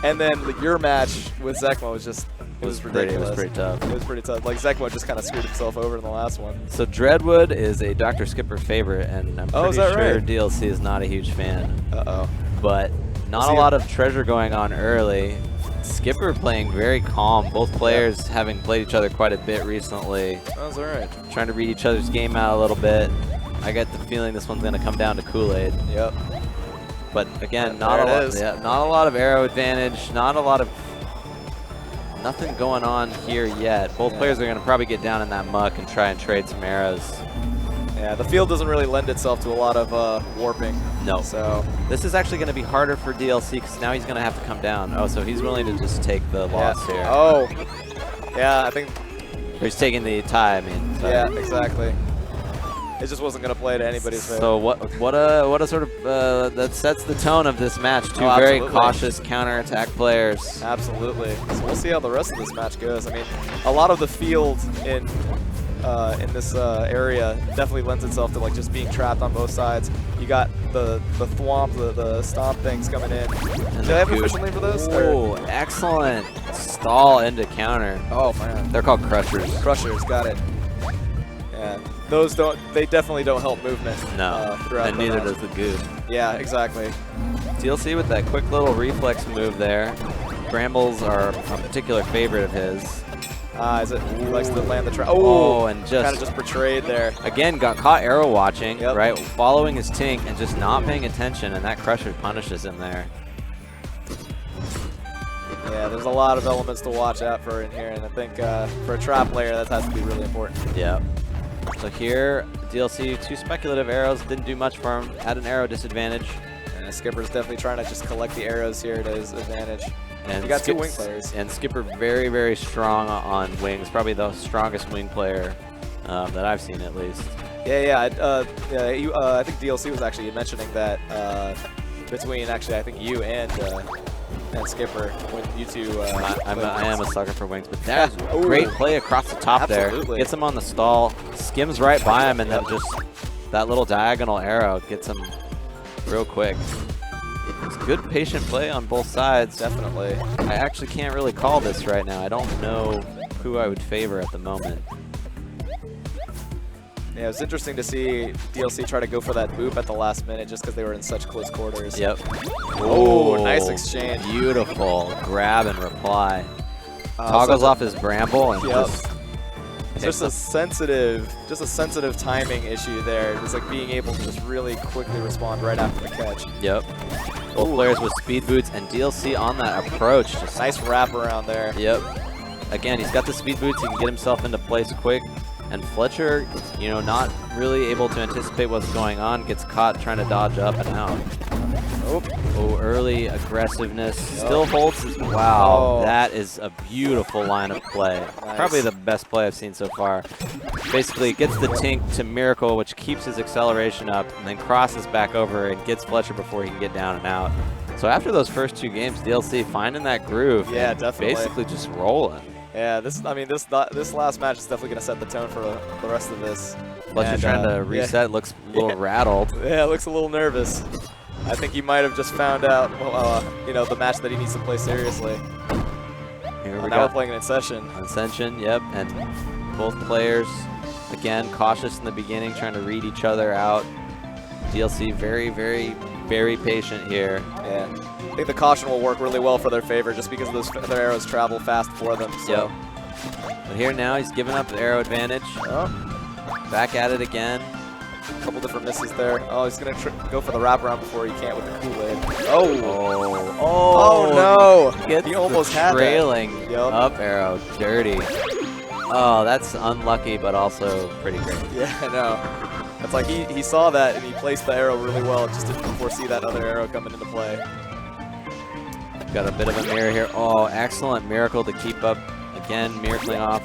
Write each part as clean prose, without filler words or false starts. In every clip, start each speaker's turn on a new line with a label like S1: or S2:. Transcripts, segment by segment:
S1: And then your match with Zekmo was just, it was ridiculous.
S2: It was pretty tough.
S1: It was pretty tough. Like, Zekmo just kind of screwed himself over in the last one.
S2: So Dreadwood is a Dr. Skipper favorite, and I'm pretty sure
S1: right?
S2: DLC is not a huge fan.
S1: Uh-oh.
S2: But not a lot of treasure going on early. Skipper playing very calm. Both players having played each other quite a bit recently.
S1: That's all right.
S2: Trying to read each other's game out a little bit. I get the feeling this one's going to come down to Kool-Aid.
S1: Yep.
S2: But again, not a lot of arrow advantage. Nothing going on here yet. Both players are going to probably get down in that muck and try and trade some arrows.
S1: Yeah, the field doesn't really lend itself to a lot of warping.
S2: No.
S1: So
S2: this is actually going to be harder for DLC because now he's going to have to come down. Oh, so he's willing to just take the loss here.
S1: Oh. Yeah, I think.
S2: He's taking the tie, I mean. Sorry.
S1: Yeah, exactly. It just wasn't going to play to anybody's favor.
S2: So what a sort of that sets the tone of this match. Two very cautious counterattack players.
S1: Absolutely. So we'll see how the rest of this match goes. I mean, a lot of the field in this area definitely lends itself to like just being trapped on both sides. You got the thwomp, the stomp things coming in. Do they have an official name for those?
S2: Oh, excellent stall into counter.
S1: Oh man,
S2: they're called crushers.
S1: Crushers, got it. Yeah, those they definitely don't help movement.
S2: No, and neither does the goo.
S1: Yeah, exactly.
S2: DLC with that quick little reflex move there. Brambles are a particular favorite of his.
S1: Is it? He likes to land the trap.
S2: Oh, and just
S1: kind of just portrayed there.
S2: Again, got caught arrow watching, right? Following his tink and just not paying attention, and that crusher punishes him there.
S1: Yeah, there's a lot of elements to watch out for in here, and I think for a trap player, that has to be really important.
S2: Yeah. So here, DLC, 2 speculative arrows, didn't do much for him, had an arrow disadvantage.
S1: And Skipper's definitely trying to just collect the arrows here to his advantage.
S2: And
S1: you got 2 wing players.
S2: And Skipper very, very strong on wings, probably the strongest wing player that I've seen at least.
S1: Yeah. I think DLC was actually mentioning that between actually I think you and Skipper when you two.
S2: I am a sucker for wings, but that's great play across the top there. Gets him on the stall, skims right by him, and then just that little diagonal arrow gets him real quick. It's good patient play on both sides.
S1: Definitely.
S2: I actually can't really call this right now. I don't know who I would favor at the moment.
S1: Yeah, it was interesting to see DLC try to go for that boop at the last minute just because they were in such close quarters.
S2: Yep.
S1: Oh, nice exchange.
S2: Beautiful grab and reply. Toggles off his bramble and just
S1: a sensitive timing issue there. It's like being able to just really quickly respond right after the catch.
S2: Yep. Both players with speed boots and DLC on that approach. Just
S1: nice wrap around there.
S2: Yep. Again, he's got the speed boots. He can get himself into place quick. And Fletcher, you know, not really able to anticipate what's going on, gets caught trying to dodge up and out. Oh, early aggressiveness. Still holds his... Wow, that is a beautiful line of play. Nice. Probably the best play I've seen so far. Basically, gets the tink to Miracle, which keeps his acceleration up, and then crosses back over and gets Fletcher before he can get down and out. So after those first 2 games, DLC finding that groove.
S1: Yeah, definitely.
S2: Basically just rolling.
S1: Yeah, this last match is definitely going to set the tone for the rest of this.
S2: Fletcher trying to reset, looks a little rattled.
S1: Yeah, looks a little nervous. I think he might have just found out, you know, the match that he needs to play seriously.
S2: Here we
S1: now we're playing an Ascension.
S2: Ascension, yep, and both players, again, cautious in the beginning, trying to read each other out. DLC very, very, very patient here.
S1: Yeah. I think the caution will work really well for their favor just because their arrows travel fast for them. So.
S2: Yep. But here now he's giving up the arrow advantage. Back at it again.
S1: A couple different misses there. Oh, he's going to go for the wraparound before he can't with the Kool-Aid. Oh no! He almost had that.
S2: Trailing up arrow. Dirty. Oh, that's unlucky, but also pretty great.
S1: Yeah, I know. It's like he saw that and he placed the arrow really well, just didn't foresee that other arrow coming into play.
S2: Got a bit of a mirror here. Oh, excellent Miracle to keep up. Again, miracling off.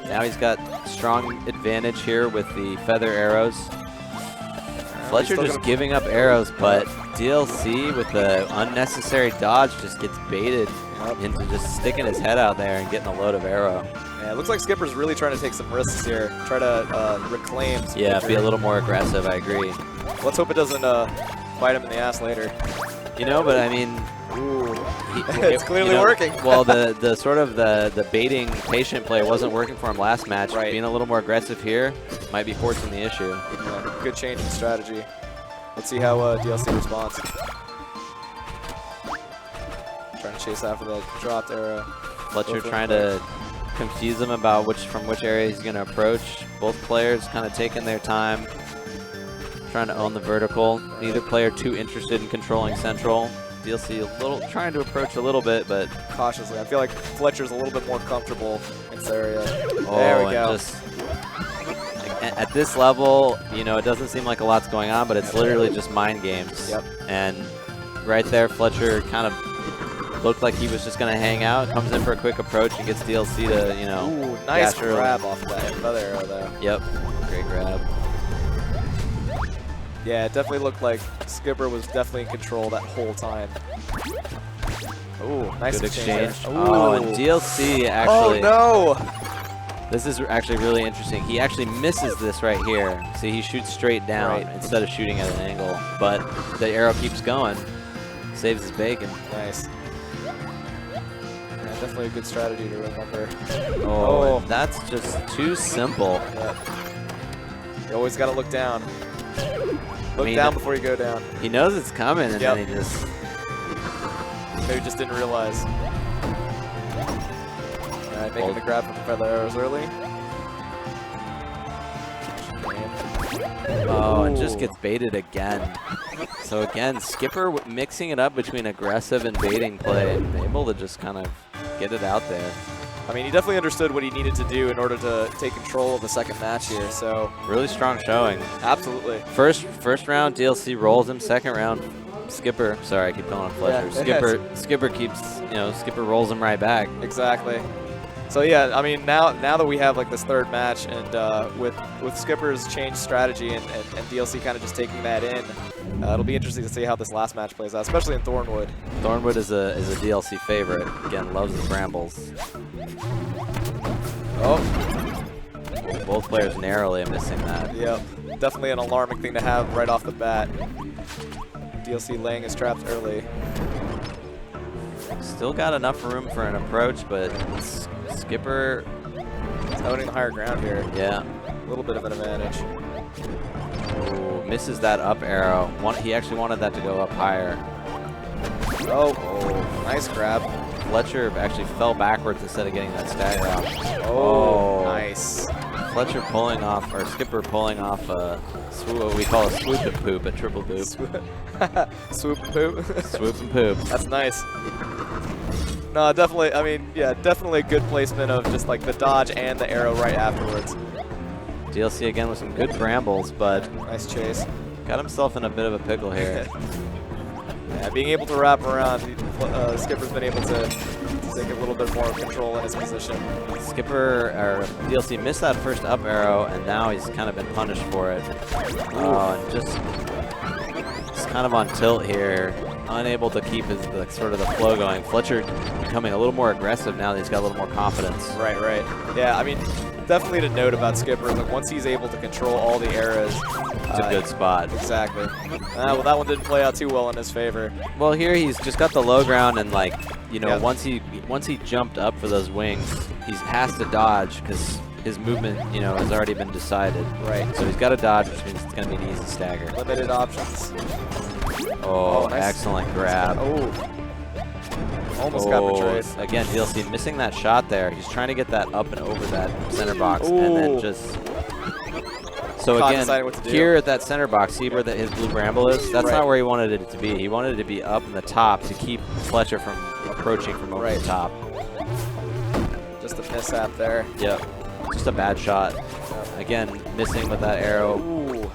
S2: Now he's got strong advantage here with the feather arrows. Fletcher just giving up arrows, but DLC with the unnecessary dodge just gets baited into just sticking his head out there and getting a load of arrow.
S1: Yeah, it looks like Skipper's really trying to take some risks here. Try to reclaim some
S2: victory. Be a little more aggressive, I agree.
S1: Let's hope it doesn't bite him in the ass later.
S2: You know, but I mean,
S1: Ooh. It's clearly working.
S2: Well, the sort of the baiting patient play wasn't working for him last match.
S1: Right.
S2: Being a little more aggressive here might be forcing the issue.
S1: Yeah, good change in strategy. Let's see how DLC responds. Trying to chase after that dropped arrow.
S2: Fletcher trying to confuse him about from which area he's going to approach. Both players kind of taking their time, trying to own the vertical. Neither player too interested in controlling central. DLC a little trying to approach a little bit, but
S1: cautiously. I feel like Fletcher's a little bit more comfortable in this area.
S2: Oh,
S1: there we go.
S2: Just, at this level, you know, it doesn't seem like a lot's going on, but it's literally just mind games.
S1: Yep.
S2: And right there, Fletcher kind of looked like he was just going to hang out, comes in for a quick approach and gets DLC to, you know.
S1: Ooh, nice grab off that another arrow though.
S2: Yep, great grab.
S1: Yeah, it definitely looked like Skipper was definitely in control that whole time. Ooh, nice
S2: Good exchange.
S1: Ooh.
S2: Oh, and DLC actually.
S1: Oh no!
S2: This is actually really interesting. He actually misses this right here. See, he shoots straight down instead of shooting at an angle. But the arrow keeps going. Saves his bacon.
S1: Nice. Yeah, definitely a good strategy to remember.
S2: Oh, that's just too simple.
S1: Yep. You always got to look down. Look down before you go down.
S2: He knows it's coming, and then he just...
S1: Maybe just didn't realize. Alright, making the grab from the feather arrows early.
S2: Oh, and just gets baited again. So again, Skipper mixing it up between aggressive and baiting play, and able to just kind of get it out there.
S1: I mean, he definitely understood what he needed to do in order to take control of the second match here, so...
S2: Really strong showing.
S1: Absolutely.
S2: First round, DLC rolls him. Second round, Skipper. Sorry, I keep calling him Fletcher.
S1: Yeah,
S2: Skipper keeps, you know, Skipper rolls him right back.
S1: Exactly. So yeah, I mean, now that we have like this third match, and with Skipper's changed strategy and DLC kind of just taking that in, it'll be interesting to see how this last match plays out, especially in Thornwood.
S2: Thornwood is a DLC favorite. Again, loves the brambles.
S1: Oh.
S2: Both players narrowly are missing that.
S1: Yep. Definitely an alarming thing to have right off the bat. DLC laying his traps early.
S2: Still got enough room for an approach, but Skipper
S1: is owning the higher ground here.
S2: Yeah.
S1: A little bit of an advantage.
S2: Ooh, misses that up arrow. He actually wanted that to go up higher.
S1: Oh, nice grab.
S2: Fletcher actually fell backwards instead of getting that stagger off.
S1: Oh, nice.
S2: Fletcher pulling off, or Skipper pulling off what we call a swoop and poop, a triple poop.
S1: Swoop and poop?
S2: Swoop and poop.
S1: That's nice. No, definitely, I mean, yeah, definitely a good placement of just like the dodge and the arrow right afterwards.
S2: DLC again with some good brambles, but
S1: nice chase.
S2: Got himself in a bit of a pickle here.
S1: Yeah, being able to wrap around, Skipper's been able to take a little bit more control in his position.
S2: Skipper, or DLC, missed that first up arrow, and now he's kind of been punished for it. And just kind of on tilt here, unable to keep his sort of the flow going. Fletcher becoming a little more aggressive now that he's got a little more confidence.
S1: Right. Yeah, I mean, definitely to note about Skipper, like once he's able to control all the arrows,
S2: it's a good spot.
S1: Exactly. Well, that one didn't play out too well in his favor.
S2: Well, here he's just got the low ground, and like, you know, once he jumped up for those wings, he has to dodge because his movement, you know, has already been decided.
S1: Right.
S2: So he's got to dodge, which means it's going to be an easy stagger.
S1: Limited options.
S2: Oh, nice. Excellent grab.
S1: Oh. Almost got betrayed.
S2: Again, DLC missing that shot there. He's trying to get that up and over that center box, and then just... So again, here at that center box, see where his blue bramble is? That's not where he wanted it to be. He wanted it to be up in the top to keep Fletcher from approaching from over the top.
S1: Just a mishap there.
S2: Yep. Just a bad shot. Again, missing with that arrow.
S1: Ooh.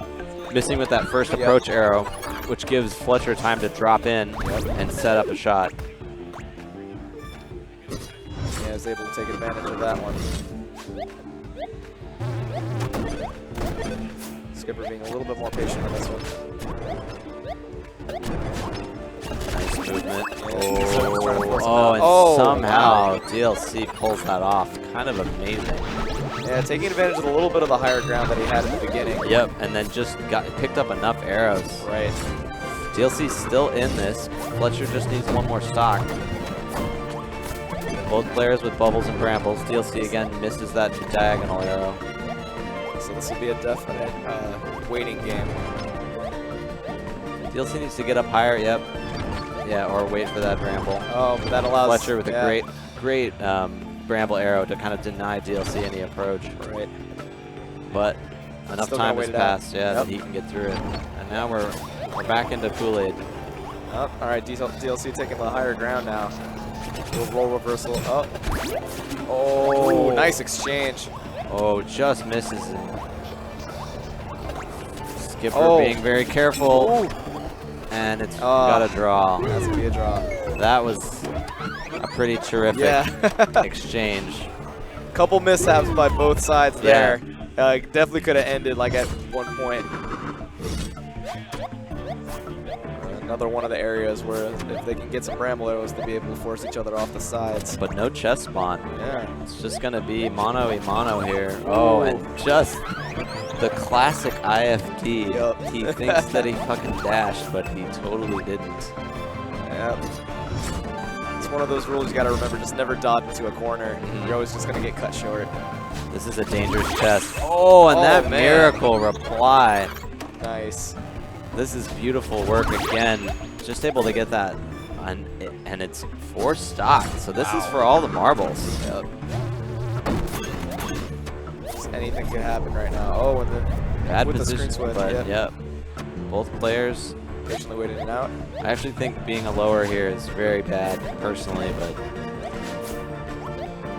S2: Missing with that first approach arrow, which gives Fletcher time to drop in and set up a shot.
S1: Yeah, I was able to take advantage of that one. Skipper being a little bit more patient on this one.
S2: Nice movement.
S1: And
S2: somehow DLC pulls that off. Kind of amazing.
S1: Yeah, taking advantage of a little bit of the higher ground that he had at the beginning.
S2: Yep, and then just picked up enough arrows.
S1: Right.
S2: DLC's still in this. Fletcher just needs one more stock. Both players with bubbles and brambles. DLC again misses that diagonal arrow.
S1: So this will be a definite waiting game.
S2: DLC needs to get up higher, yep. Yeah, or wait for that bramble.
S1: Oh, but that allows
S2: Fletcher with a great bramble arrow to kind of deny DLC any approach.
S1: Right.
S2: But enough
S1: Still
S2: time has
S1: gotta wait it
S2: passed,
S1: out.
S2: yeah,
S1: Yep.
S2: that he can get through it. And now we're back into Kool-Aid.
S1: Oh, all right, DLC taking the higher ground now. Little roll reversal. Oh. Oh, nice exchange.
S2: Oh, just misses him. Skipper being very careful.
S1: Oh.
S2: And it's got a draw.
S1: That's going to be a draw.
S2: That was a pretty terrific exchange.
S1: Couple mishaps by both sides there. Definitely could have ended like at one point. Another one of the areas where if they can get some bramble arrows, they'll be able to force each other off the sides.
S2: But no chest spawn.
S1: Yeah.
S2: It's just going to be mano-a-mano here. Oh, and just the classic IFD.
S1: Yep.
S2: He thinks that he fucking dashed, but he totally didn't.
S1: Yep. It's one of those rules you got to remember. Just never dodge into a corner. You're always just going to get cut short.
S2: This is a dangerous chest. Oh, and that miracle reply.
S1: Nice.
S2: This is beautiful work again. Just able to get that. And it's 4 stock. So this is for all the marbles.
S1: Yep. Just anything could happen right now. Oh, and then
S2: Bad
S1: with
S2: position,
S1: the screen switch.
S2: but yep. Both players.
S1: Patiently waiting it out.
S2: I actually think being a lower here is very bad, personally, but...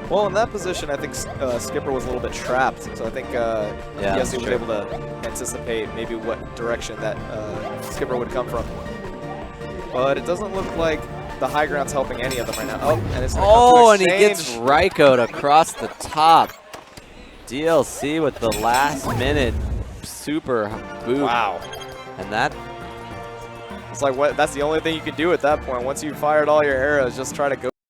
S1: Well, in that position, I think Skipper was a little bit trapped. So I think yes, he was able to anticipate maybe what direction that Skipper would come from. But it doesn't look like the high ground's helping any of them right now. Oh, and it's
S2: and he gets Ryko'd across the top. DLC with the last minute super boot.
S1: Wow.
S2: And that...
S1: It's like, that's the only thing you can do at that point. Once you fired all your arrows, just try to go